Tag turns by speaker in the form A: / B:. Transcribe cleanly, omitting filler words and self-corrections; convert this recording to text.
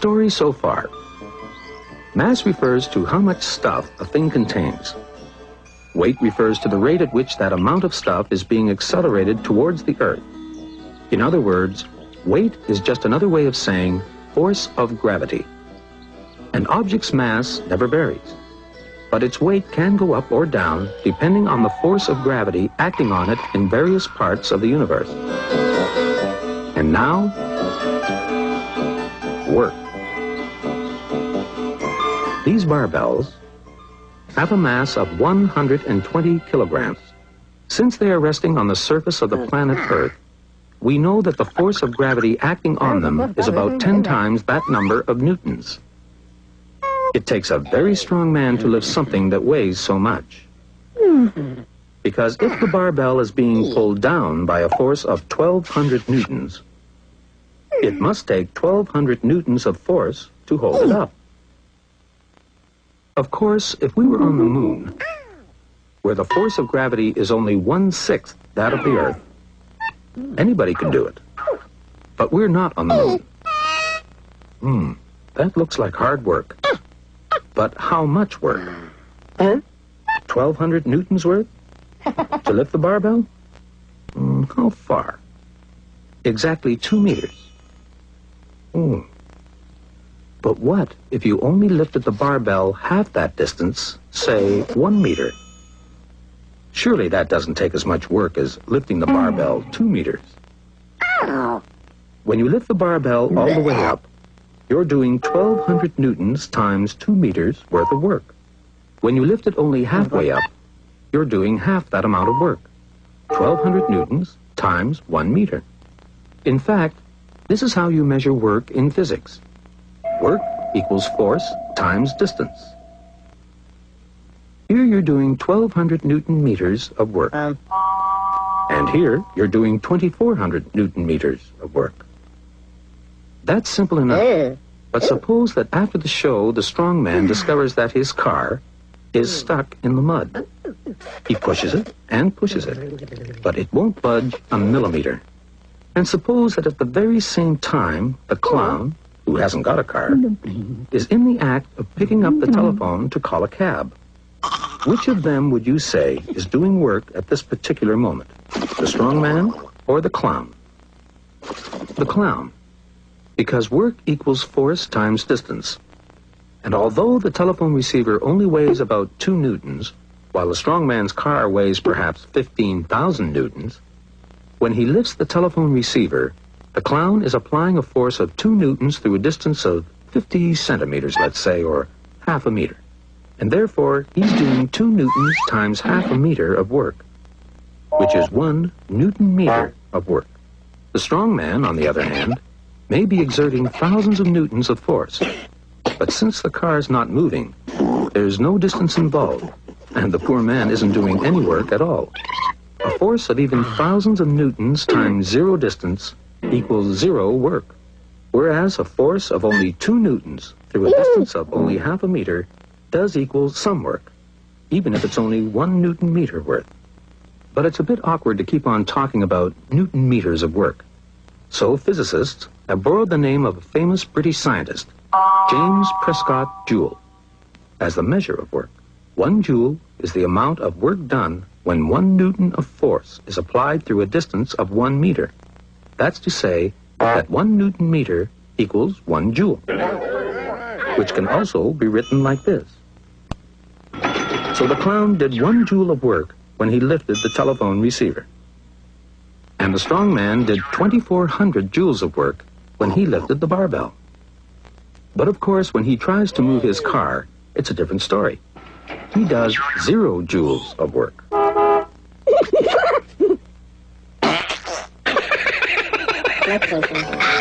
A: story so far. Mass refers to how much stuff a thing contains. Weight refers to the rate at which that amount of stuff is being accelerated towards the Earth. In other words, weight is just another way of saying force of gravity. An object's mass never varies, but its weight can go up or down depending on the force of gravity acting on it in various parts of the universe. And now, work. These barbells have a mass of 120 kilograms. Since they are resting on the surface of the planet Earth, we know that the force of gravity acting on them is about 10 times that number of newtons. It takes a very strong man to lift something that weighs so much. Because if the barbell is being pulled down by a force of 1,200 newtons, it must take 1,200 newtons of force to hold it up. Of course, if we were on the moon, where the force of gravity is only 1/6 that of the Earth, anybody could do it. But we're not on the moon. That looks like hard work. But how much work? 1,200 newtons worth? To lift the barbell? How far? Exactly 2 meters. But what if you only lifted the barbell half that distance, say 1 meter? Surely that doesn't take as much work as lifting the barbell 2 meters. When you lift the barbell all the way up, you're doing 1,200 newtons times 2 meters worth of work. When you lift it only halfway up, you're doing half that amount of work. 1,200 newtons times 1 meter. In fact, this is how you measure work in physics. Work equals force times distance. Here you're doing 1,200 newton meters of work. And here you're doing 2,400 newton meters of work. That's simple enough. But suppose that after the show, the strong man discovers that his car is stuck in the mud. He pushes it and pushes it, but it won't budge a millimeter. And suppose that at the very same time, the clown, who hasn't got a car, is in the act of picking up the telephone to call a cab. Which of them would you say is doing work at this particular moment? The strong man or the clown? The clown. Because work equals force times distance. And although the telephone receiver only weighs about 2 newtons, while the strong man's car weighs perhaps 15,000 newtons, when he lifts the telephone receiver, the clown is applying a force of 2 newtons through a distance of 50 centimeters, let's say, or half a meter. And therefore, he's doing 2 newtons times half a meter of work, which is 1 newton meter of work. The strong man, on the other hand, may be exerting thousands of newtons of force. But since the car's not moving, there's no distance involved, and the poor man isn't doing any work at all. A force of even thousands of newtons times 0 distance equals 0 work, whereas a force of only 2 newtons through a distance of only half a meter does equal some work, even if it's only 1 newton meter worth. But it's a bit awkward to keep on talking about newton meters of work. So physicists have borrowed the name of a famous British scientist, James Prescott Joule, as the measure of work. 1 joule is the amount of work done when 1 newton of force is applied through a distance of 1 meter. That's to say that 1 newton meter equals 1 joule, which can also be written like this. So the clown did 1 joule of work when he lifted the telephone receiver. And the strong man did 2,400 joules of work when he lifted the barbell. But of course, when he tries to move his car, it's a different story. He does 0 joules of work.
B: Let's open.